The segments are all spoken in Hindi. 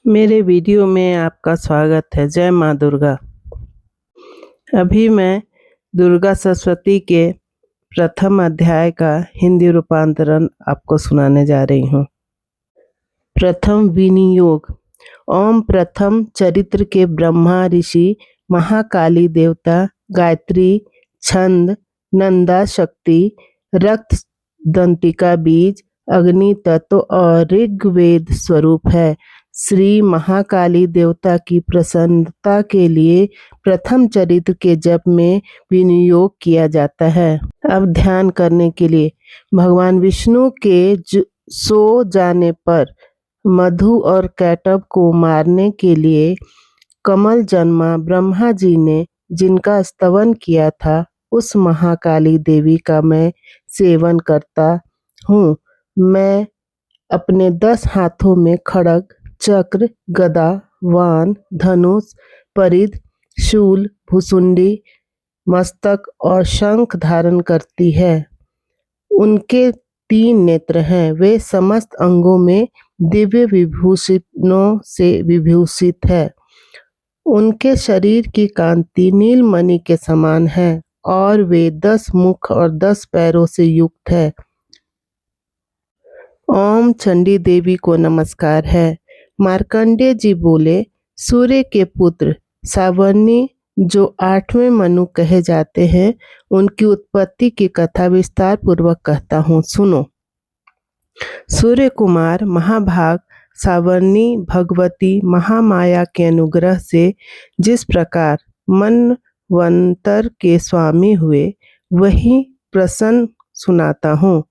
मेरे वीडियो में आपका स्वागत है। जय माँ दुर्गा। अभी मैं दुर्गा सप्तशती के प्रथम अध्याय का हिंदी रूपांतरण आपको सुनाने जा रही हूँ। प्रथम विनियोग। ओम प्रथम चरित्र के ब्रह्मा ऋषि, महाकाली देवता, गायत्री छंद, नंदा शक्ति, रक्त दंतिका बीज, अग्नि तत्व और ऋग्वेद स्वरूप है। श्री महाकाली देवता की प्रसन्नता के लिए प्रथम चरित्र के जप में विनियोग किया जाता है। अब ध्यान करने के लिए भगवान विष्णु के सो जाने पर मधु और कैटभ को मारने के लिए कमल जन्मा ब्रह्मा जी ने जिनका स्तवन किया था, उस महाकाली देवी का मैं सेवन करता हूँ। मैं अपने 10 हाथों में खड्ग, चक्र, गदा, वान, धनुष, परिध, शूल, भुसुंडी, मस्तक और शंख धारण करती है। उनके 3 नेत्र हैं। वे समस्त अंगों में दिव्य विभूषणों से विभूषित है। उनके शरीर की कांति नीलमणि के समान है और वे 10 मुख और 10 पैरों से युक्त है। ओम चंडी देवी को नमस्कार है। मार्कंडेय जी बोले, सूर्य के पुत्र सावर्णी जो 8वें मनु कहे जाते हैं, उनकी उत्पत्ति की कथा विस्तार पूर्वक कहता हूँ, सुनो। सूर्य कुमार महाभाग सावर्णी भगवती महामाया के अनुग्रह से जिस प्रकार मनवंतर के स्वामी हुए, वही प्रसन्न सुनाता हूँ।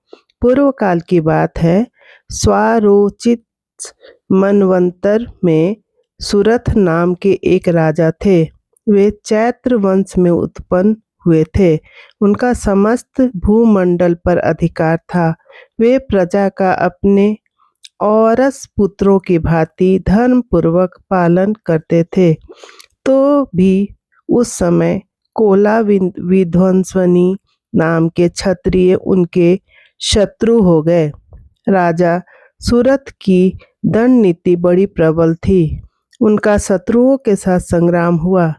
पूर्व काल की बात है। स्वारोचित मनवंतर में सुरथ नाम के एक राजा थे। वे चैत्र वंश में उत्पन्न हुए थे। उनका समस्त भूमंडल पर अधिकार था। वे प्रजा का अपने औरस पुत्रों की भांति धर्म पूर्वक पालन करते थे। तो भी उस समय कोला विध्वंसनी नाम के क्षत्रिय उनके शत्रु हो गए। राजा सुरथ की दंड नीति बड़ी प्रबल थी। उनका शत्रुओं के साथ संग्राम हुआ।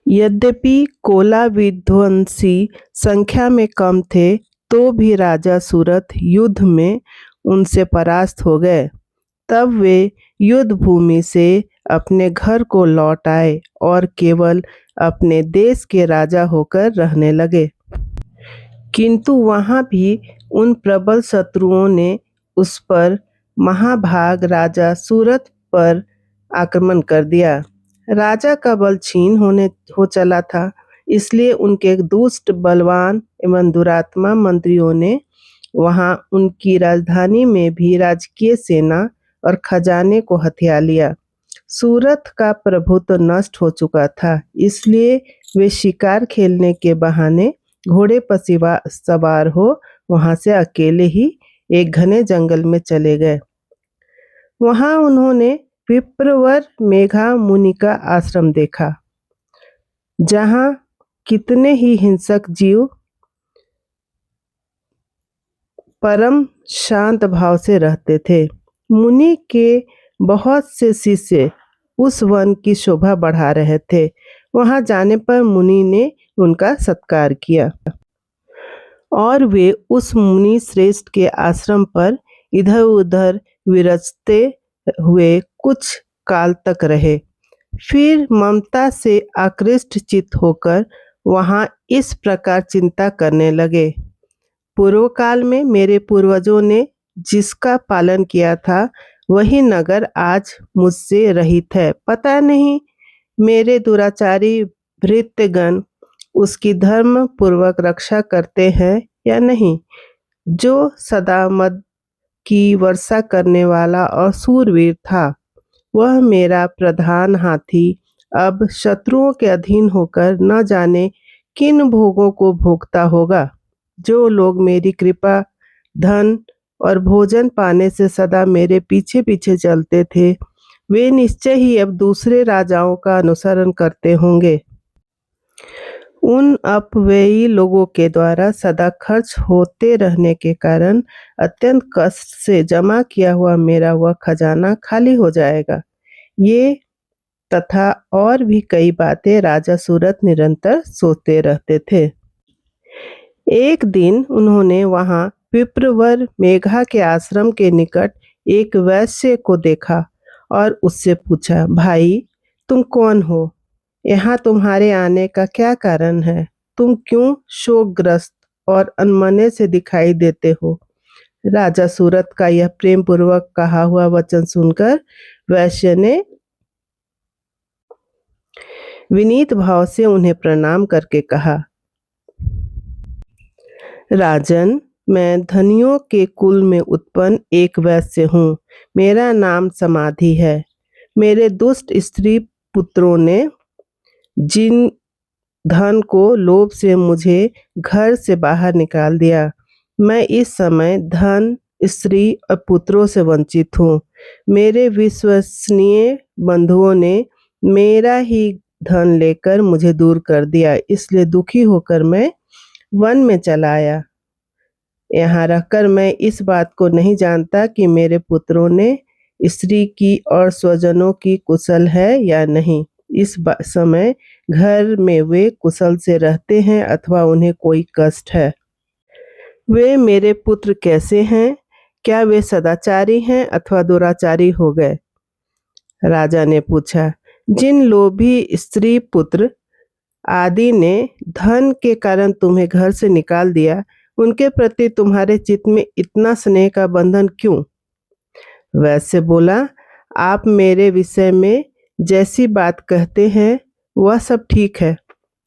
यद्यपि कोला विध्वंसी संख्या में कम थे, तो भी राजा सुरथ युद्ध में उनसे परास्त हो गए। तब वे युद्ध भूमि से अपने घर को लौट आए और केवल अपने देश के राजा होकर रहने लगे। किंतु वहां भी उन प्रबल शत्रुओं ने उस पर महाभाग राजा सुरथ पर आक्रमण कर दिया। राजा का बल क्षीण हो चला था, इसलिए उनके दुष्ट, बलवान एवं दुरात्मा मंत्रियों ने वहां उनकी राजधानी में भी राजकीय सेना और खजाने को हथिया लिया। सूरत का प्रभुत्व नष्ट हो चुका था, इसलिए वे शिकार खेलने के बहाने घोड़े पर सवार हो वहां से अकेले ही एक घने जंगल में चले गए। वहां उन्होंने विप्रवर मेघा मुनि का आश्रम देखा, जहां कितने ही हिंसक जीव परम शांत भाव से रहते थे। मुनि के बहुत से शिष्य उस वन की शोभा बढ़ा रहे थे। वहां जाने पर मुनि ने उनका सत्कार किया और वे उस मुनि श्रेष्ठ के आश्रम पर इधर उधर विचरते हुए कुछ काल तक रहे। फिर ममता से आकृष्ट चित्त होकर वहां इस प्रकार चिंता करने लगे। पूर्व काल में मेरे पूर्वजों ने जिसका पालन किया था, वही नगर आज मुझसे रहित है। पता नहीं मेरे दुराचारी भृत्यगण उसकी धर्म पूर्वक रक्षा करते हैं या नहीं। जो सदा मद की वर्षा करने वाला और सूरवीर था, वह मेरा प्रधान हाथी अब शत्रुओं के अधीन होकर न जाने किन भोगों को भोगता होगा। जो लोग मेरी कृपा, धन और भोजन पाने से सदा मेरे पीछे पीछे चलते थे, वे निश्चय ही अब दूसरे राजाओं का अनुसरण करते होंगे। उन अपव्ययी लोगों के द्वारा सदा खर्च होते रहने के कारण अत्यंत कष्ट से जमा किया हुआ मेरा वह खजाना खाली हो जाएगा। ये तथा और भी कई बातें राजा सूरत निरंतर सोचते रहते थे। एक दिन उन्होंने वहां विप्रवर मेघा के आश्रम के निकट एक वैश्य को देखा और उससे पूछा, भाई तुम कौन हो? यहाँ तुम्हारे आने का क्या कारण है? तुम क्यों शोकग्रस्त और अनमने से दिखाई देते हो? राजा सूरत का यह प्रेम पूर्वक कहा हुआ वचन सुनकर वैश्य ने विनीत भाव से उन्हें प्रणाम करके कहा, राजन, मैं धनियों के कुल में उत्पन्न एक वैश्य हूँ। मेरा नाम समाधि है। मेरे दुष्ट स्त्री पुत्रों ने जिन धन को लोभ से मुझे घर से बाहर निकाल दिया, मैं इस समय धन, स्त्री और पुत्रों से वंचित हूँ। मेरे विश्वसनीय बंधुओं ने मेरा ही धन लेकर मुझे दूर कर दिया, इसलिए दुखी होकर मैं वन में चला आया। यहाँ रहकर मैं इस बात को नहीं जानता कि मेरे पुत्रों ने स्त्री की और स्वजनों की कुशल है या नहीं। इस समय घर में वे कुशल से रहते हैं अथवा उन्हें कोई कष्ट है। वे मेरे पुत्र कैसे हैं? क्या वे सदाचारी हैं अथवा दुराचारी हो गए? राजा ने पूछा। जिन लोभी स्त्री पुत्र आदि ने धन के कारण तुम्हें घर से निकाल दिया, उनके प्रति तुम्हारे चित्त में इतना स्नेह का बंधन क्यों? वैसे बोला, आप मेरे विषय में जैसी बात कहते हैं वह सब ठीक है,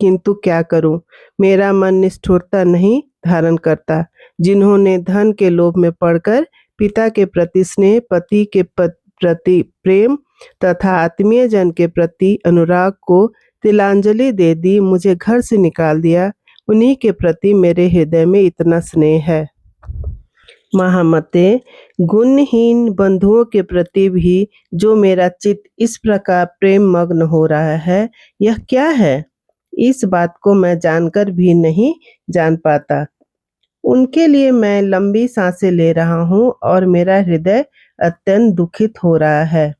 किंतु क्या करूं, मेरा मन निष्ठुरता नहीं धारण करता। जिन्होंने धन के लोभ में पड़कर पिता के प्रति स्नेह, पति के प्रति प्रेम तथा आत्मीय जन के प्रति अनुराग को तिलांजलि दे दी, मुझे घर से निकाल दिया, उन्हीं के प्रति मेरे हृदय में इतना स्नेह है। महामते, गुणहीन बंधुओं के प्रति भी जो मेरा चित्त इस प्रकार प्रेम मग्न हो रहा है, यह क्या है? इस बात को मैं जानकर भी नहीं जान पाता। उनके लिए मैं लंबी सांसें ले रहा हूँ और मेरा हृदय अत्यंत दुखित हो रहा है।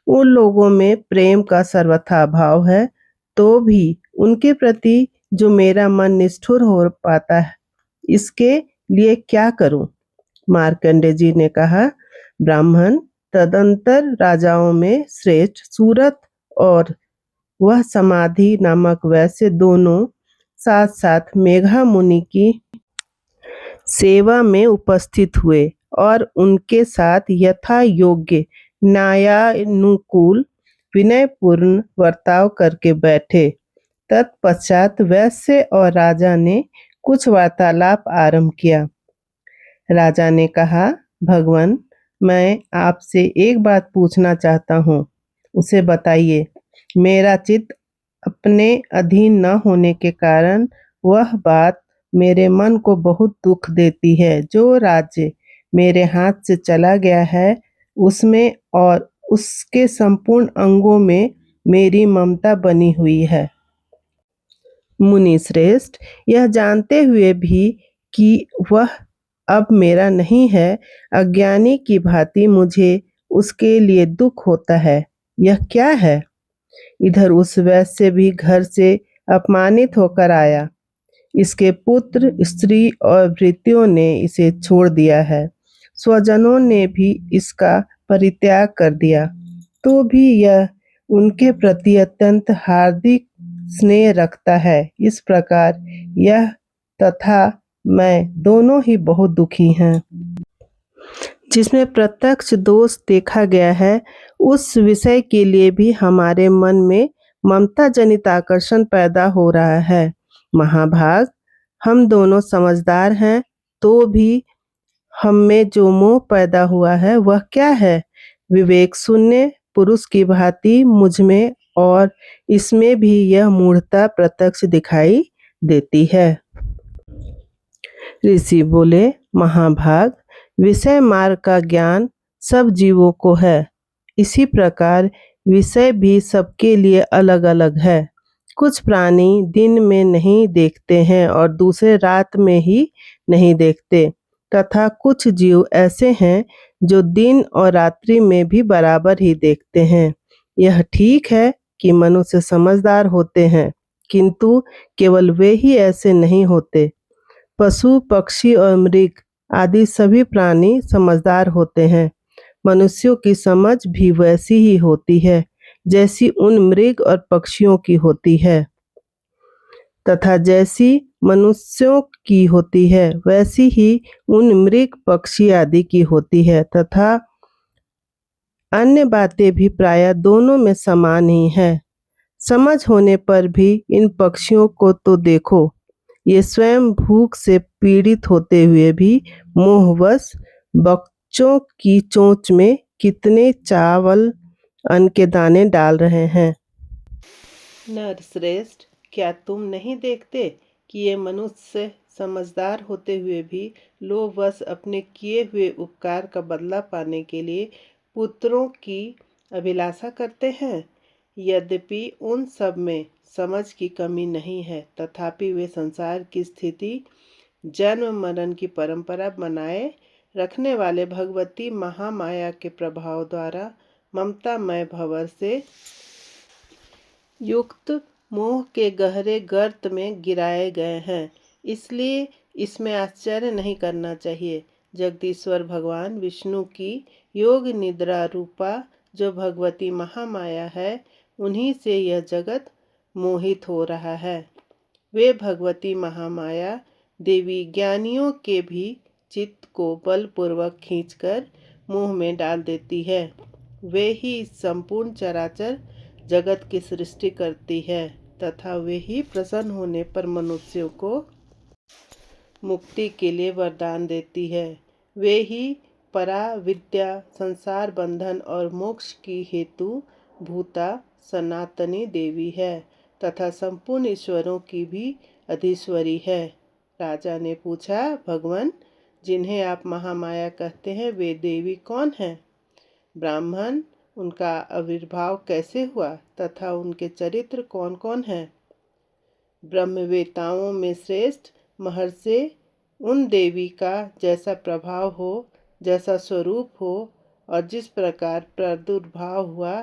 उन लोगों में प्रेम का सर्वथा अभाव है, तो भी उनके प्रति जो मेरा मन निष्ठुर हो पाता है, इसके लिए क्या करूं? मार्कंडे जी ने कहा, ब्राह्मण, तदंतर राजाओं में श्रेष्ठ सूरत और वह समाधि नामक वैश्य दोनों साथ साथ मेघा मुनि की सेवा में उपस्थित हुए और उनके साथ यथा योग्य न्यायानुकूल विनयपूर्ण वर्ताव करके बैठे। तत्पश्चात वैश्य और राजा ने कुछ वार्तालाप आरंभ किया। राजा ने कहा, भगवान, मैं आपसे एक बात पूछना चाहता हूँ, उसे बताइए। मेरा चित्त अपने अधीन न होने के कारण वह बात मेरे मन को बहुत दुख देती है। जो राज्य मेरे हाथ से चला गया है, उसमें और उसके संपूर्ण अंगों में मेरी ममता बनी हुई है। मुनि श्रेष्ठ, यह जानते हुए भी कि वह अब मेरा नहीं है, अज्ञानी की भांति मुझे उसके लिए दुख होता है। यह क्या है? इधर उस वैश्य भी घर से अपमानित होकर आया। इसके पुत्र, स्त्री और भृत्यों ने इसे छोड़ दिया है। स्वजनों ने भी इसका परित्याग कर दिया, तो भी यह उनके प्रति अत्यंत हार्दिक स्नेह रखता है। इस प्रकार यह तथा मैं दोनों ही बहुत दुखी हैं। जिसमें प्रत्यक्ष दोष देखा गया है, उस विषय के लिए भी हमारे मन में ममता जनित आकर्षण पैदा हो रहा है। महाभाग, हम दोनों समझदार हैं, तो भी हम में जो मोह पैदा हुआ है वह क्या है? विवेक शून्य पुरुष की भांति मुझ में और इसमें भी यह मूढ़ता प्रत्यक्ष दिखाई देती है। ऋषि बोले, महाभाग, विषय मार्ग का ज्ञान सब जीवों को है। इसी प्रकार विषय भी सबके लिए अलग अलग है। कुछ प्राणी दिन में नहीं देखते हैं और दूसरे रात में ही नहीं देखते, तथा कुछ जीव ऐसे हैं जो दिन और रात्रि में भी बराबर ही देखते हैं। यह ठीक है कि मनुष्य समझदार होते हैं, किंतु केवल वे ही ऐसे नहीं होते। पशु, पक्षी और मृग आदि सभी प्राणी समझदार होते हैं। मनुष्यों की समझ भी वैसी ही होती है जैसी उन मृग और पक्षियों की होती है, तथा जैसी मनुष्यों की होती है वैसी ही उन मृग, पक्षी आदि की होती है, तथा अन्य बातें भी प्रायः दोनों में समान ही हैं। समझ होने पर भी इन पक्षियों को तो देखो, ये स्वयं भूख से पीड़ित होते हुए भी मोहवश बच्चों की चोंच में कितने चावल अन्न के दाने डाल रहे हैं। नरश्रेष्ठ, क्या तुम नहीं देखते कि ये मनुष्य समझदार होते हुए भी लोभवश अपने किए हुए उपकार का बदला पाने के लिए पुत्रों की अभिलाषा करते हैं? यद्यपि उन सब में समझ की कमी नहीं है, तथापि वे संसार की स्थिति, जन्म मरण की परंपरा बनाए रखने वाले भगवती महामाया के प्रभाव द्वारा ममतामय भंवर से युक्त मोह के गहरे गर्त में गिराए गए हैं। इसलिए इसमें आश्चर्य नहीं करना चाहिए। जगदीश्वर भगवान विष्णु की योग निद्रा रूपा जो भगवती महामाया है, उन्हीं से यह जगत मोहित हो रहा है। वे भगवती महामाया देवी ज्ञानियों के भी चित्त को बलपूर्वक खींचकर मोह में डाल देती है। वे ही संपूर्ण चराचर जगत की सृष्टि करती है, तथा वे ही प्रसन्न होने पर मनुष्यों को मुक्ति के लिए वरदान देती है। वे ही परा विद्या, संसार बंधन और मोक्ष की हेतु भूता सनातनी देवी है, तथा संपूर्ण ईश्वरों की भी अधीश्वरी है। राजा ने पूछा, भगवान, जिन्हें आप महामाया कहते हैं, वे देवी कौन हैं? ब्राह्मण, उनका आविर्भाव कैसे हुआ तथा उनके चरित्र कौन कौन हैं? ब्रह्मवेताओं में श्रेष्ठ महर्षि उन देवी का जैसा प्रभाव हो, जैसा स्वरूप हो और जिस प्रकार प्रादुर्भाव हुआ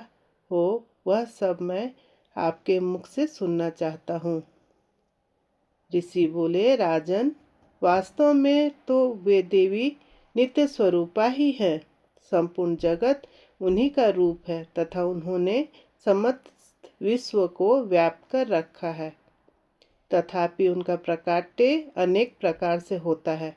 हो, वह सब मैं आपके मुख से सुनना चाहता हूँ। ऋषि बोले, राजन, वास्तव में तो वे देवी नित्य स्वरूपा ही है। संपूर्ण जगत उन्हीं का रूप है, तथा उन्होंने समस्त विश्व को व्याप्त कर रखा है। तथापि उनका प्रकाट्य अनेक प्रकार से होता है,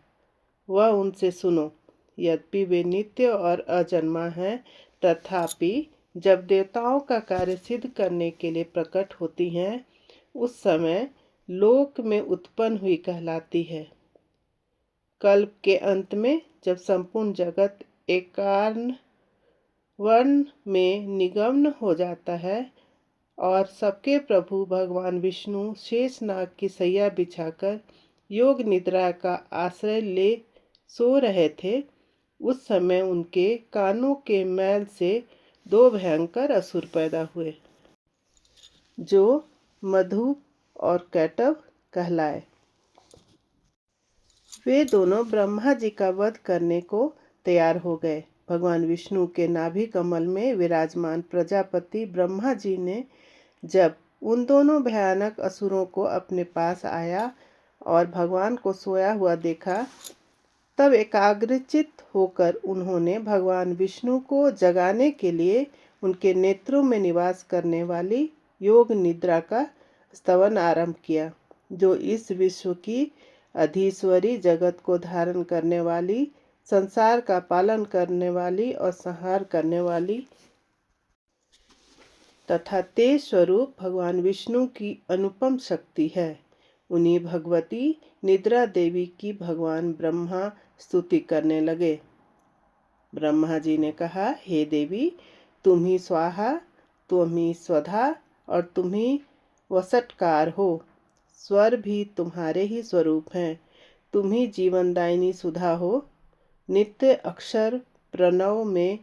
वह उनसे सुनो। यद्यपि वे नित्य और अजन्मा हैं, तथापि जब देवताओं का कार्य सिद्ध करने के लिए प्रकट होती हैं, उस समय लोक में उत्पन्न हुई कहलाती है। कल्प के अंत में जब संपूर्ण जगत एकार्ण वर्ण में निमग्न हो जाता है और सबके प्रभु भगवान विष्णु शेषनाग की सैया बिछाकर योग निद्रा का आश्रय ले सो रहे थे, उस समय उनके कानों के मैल से दो भयंकर असुर पैदा हुए, जो मधु और कैटव कहलाए। वे दोनों ब्रह्मा जी का वध करने को तैयार हो गए। भगवान विष्णु के नाभि कमल में विराजमान प्रजापति ब्रह्मा जी ने जब उन दोनों भयानक असुरों को अपने पास आया और भगवान को सोया हुआ देखा, तब एकाग्रचित्त होकर उन्होंने भगवान विष्णु को जगाने के लिए उनके नेत्रों में निवास करने वाली योग निद्रा का स्तवन आरंभ किया, जो इस विश्व की अधीश्वरी, जगत को धारण करने वाली, संसार का पालन करने वाली और संहार करने वाली तथा तेज स्वरूप भगवान विष्णु की अनुपम शक्ति है। उन्हीं भगवती निद्रा देवी की भगवान ब्रह्मा स्तुति करने लगे। ब्रह्मा जी ने कहा, हे देवी, तुम ही स्वाहा, तुम ही स्वधा और तुम ही वसटकार हो। स्वर भी तुम्हारे ही स्वरूप हैं। तुम ही जीवनदायिनी सुधा हो। नित्य अक्षर प्रणव में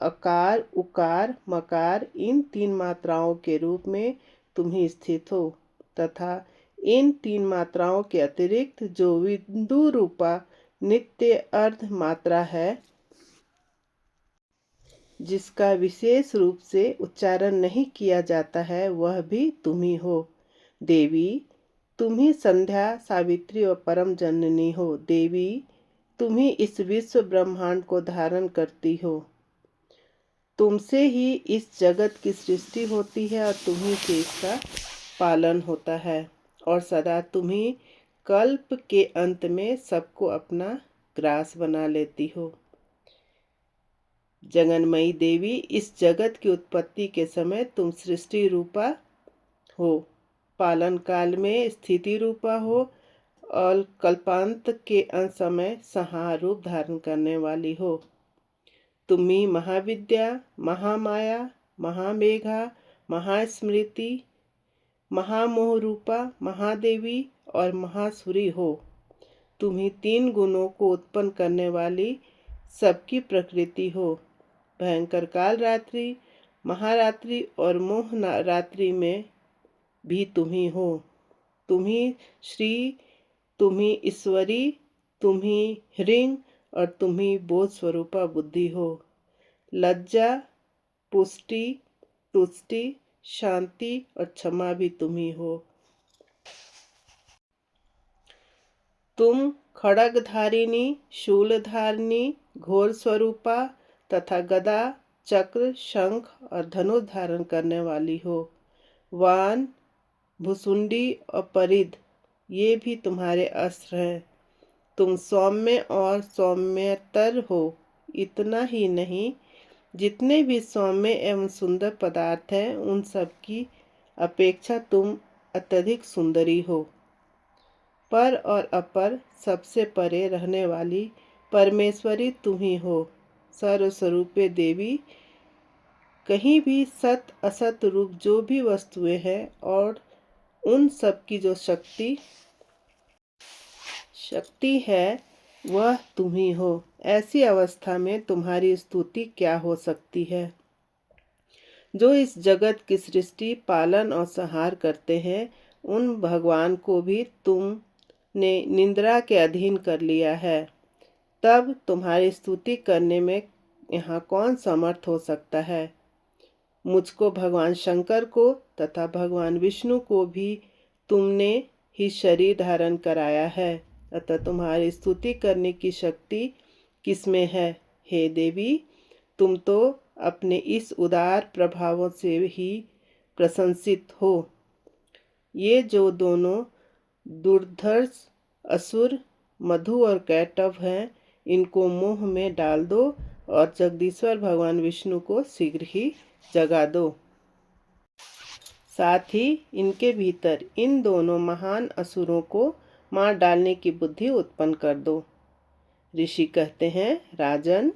अकार, उकार, मकार इन तीन मात्राओं के रूप में तुम ही स्थित हो, तथा इन 3 मात्राओं के अतिरिक्त जो बिंदु रूपा नित्य अर्ध मात्रा है, जिसका विशेष रूप से उच्चारण नहीं किया जाता है, वह भी तुम ही हो। देवी, तुम ही संध्या, सावित्री और परम जननी हो। देवी, तुम ही इस विश्व ब्रह्मांड को धारण करती हो। तुमसे ही इस जगत की सृष्टि होती है और तुम ही से इसका पालन होता है, और सदा तुम ही कल्प के अंत में सबको अपना ग्रास बना लेती हो। जगन्मयी देवी, इस जगत की उत्पत्ति के समय तुम सृष्टि रूपा हो, पालन काल में स्थिति रूपा हो और कल्पांत के अंत समय संहार रूप धारण करने वाली हो। तुम ही महाविद्या, महामाया, महामेघा, महास्मृति, महामोह रूपा, महादेवी और महासुरी हो। तुम ही 3 गुणों को उत्पन्न करने वाली सबकी प्रकृति हो। भयंकर काल रात्रि, महारात्रि और मोह रात्रि में भी तुम ही हो। तुम ही श्री, तुम ही ईश्वरी, तुम ही ह्रीं और तुम ही बोध स्वरूपा बुद्धि हो। लज्जा, पुष्टि, तुष्टि, शांति और क्षमा भी तुम ही हो। तुम खड्गधारिणी, शूलधारिणी, घोर स्वरूपा तथा गदा, चक्र, शंख और धनुष धारण करने वाली हो। वान, भुसुंडी और परिध, ये भी तुम्हारे अस्त्र हैं। तुम सौम्य और सौम्यतर हो। इतना ही नहीं, जितने भी सौम्य एवं सुंदर पदार्थ हैं, उन सब की अपेक्षा तुम अत्यधिक सुंदरी हो। पर और अपर सबसे परे रहने वाली परमेश्वरी तुम ही हो। सर्वस्वरूपे देवी, कहीं भी सत असत रूप जो भी वस्तुएं हैं और उन सब की जो शक्ति है, वह तुम ही हो। ऐसी अवस्था में तुम्हारी स्तुति क्या हो सकती है। जो इस जगत की सृष्टि, पालन और संहार करते हैं, उन भगवान को भी तुमने निंद्रा के अधीन कर लिया है। तब तुम्हारी स्तुति करने में यहाँ कौन समर्थ हो सकता है। मुझको, भगवान शंकर को तथा भगवान विष्णु को भी तुमने ही शरीर धारण कराया है, अतः तुम्हारी स्तुति करने की शक्ति किसमें है। हे देवी, तुम तो अपने इस उदार प्रभावों से ही प्रशंसित हो। ये जो दोनों दुर्धर्ष असुर मधु और कैटव हैं, इनको मोह में डाल दो और जगदीश्वर भगवान विष्णु को शीघ्र ही जगा दो। साथ ही इनके भीतर इन दोनों महान असुरों को मार डालने की बुद्धि उत्पन्न कर दो। ऋषि कहते हैं, राजन,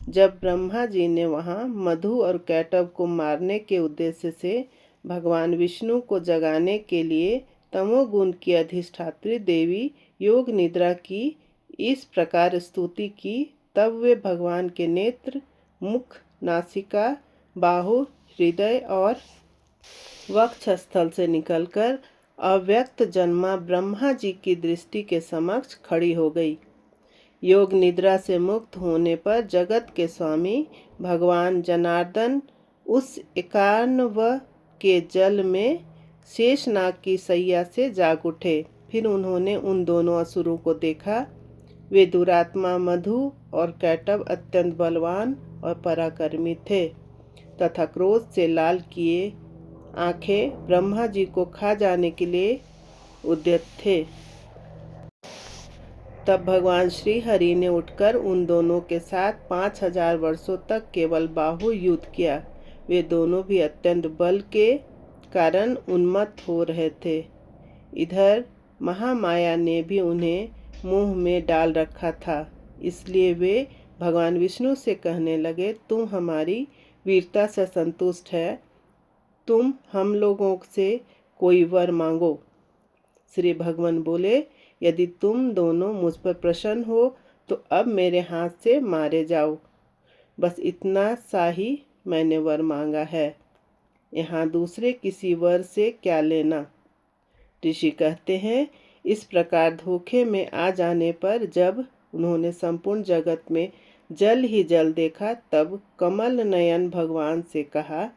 जब ब्रह्मा जी ने वहाँ मधु और कैटव को मारने के उद्देश्य से भगवान विष्णु को जगाने के लिए तमोगुण की अधिष्ठात्री देवी योग निद्रा की इस प्रकार स्तुति की, तब वे भगवान के नेत्र, मुख, नासिका, बाहु, हृदय और वक्षस्थल से निकलकर अव्यक्त जन्मा ब्रह्मा जी की दृष्टि के समक्ष खड़ी हो गई। योग निद्रा से मुक्त होने पर जगत के स्वामी भगवान जनार्दन उस 51 के जल में शेषनाग की सैया से जाग उठे। फिर उन्होंने उन दोनों असुरों को देखा। वे दुरात्मा मधु और कैटव अत्यंत बलवान और पराक्रमी थे तथा क्रोध से लाल किए आंखें ब्रह्मा जी को खा जाने के लिए उद्यत थे। तब भगवान श्री हरि ने उठकर उन दोनों के साथ 5000 वर्षों तक केवल बाहु युद्ध किया। वे दोनों भी अत्यंत बल के कारण उन्मत्त हो रहे थे। इधर महामाया ने भी उन्हें मुंह में डाल रखा था, इसलिए वे भगवान विष्णु से कहने लगे, तुम हमारी वीरता से संतुष्ट है, तुम हम लोगों से कोई वर मांगो। श्री भगवान बोले, यदि तुम दोनों मुझ पर प्रसन्न हो तो अब मेरे हाथ से मारे जाओ। बस इतना सा ही मैंने वर मांगा है। यहाँ दूसरे किसी वर से क्या लेना। ऋषि कहते हैं, इस प्रकार धोखे में आ जाने पर जब उन्होंने संपूर्ण जगत में जल ही जल देखा, तब कमल नयन भगवान से कहा,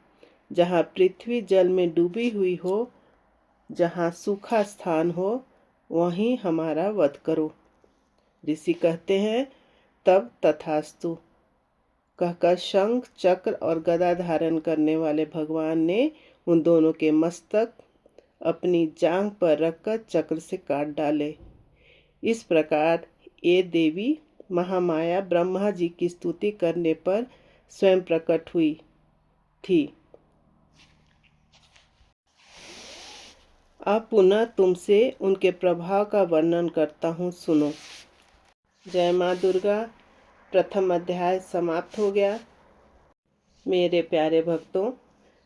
जहाँ पृथ्वी जल में डूबी हुई हो, जहाँ सूखा स्थान हो, वहीं हमारा वध करो। ऋषि कहते हैं, तब तथास्तु कहकर शंख चक्र और गदा धारण करने वाले भगवान ने उन दोनों के मस्तक अपनी जांघ पर रखकर चक्र से काट डाले। इस प्रकार ये देवी महामाया ब्रह्मा जी की स्तुति करने पर स्वयं प्रकट हुई थी। अब पुनः तुमसे उनके प्रभाव का वर्णन करता हूँ, सुनो। जय माँ दुर्गा। प्रथम अध्याय समाप्त हो गया। मेरे प्यारे भक्तों,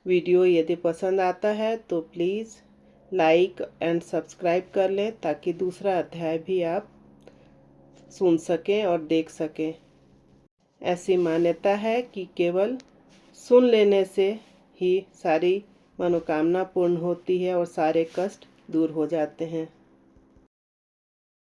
वीडियो यदि पसंद आता है तो प्लीज़ लाइक एंड सब्सक्राइब कर लें, ताकि दूसरा अध्याय भी आप सुन सकें और देख सकें। ऐसी मान्यता है कि केवल सुन लेने से ही सारी मनोकामना पूर्ण होती है और सारे कष्ट दूर हो जाते हैं।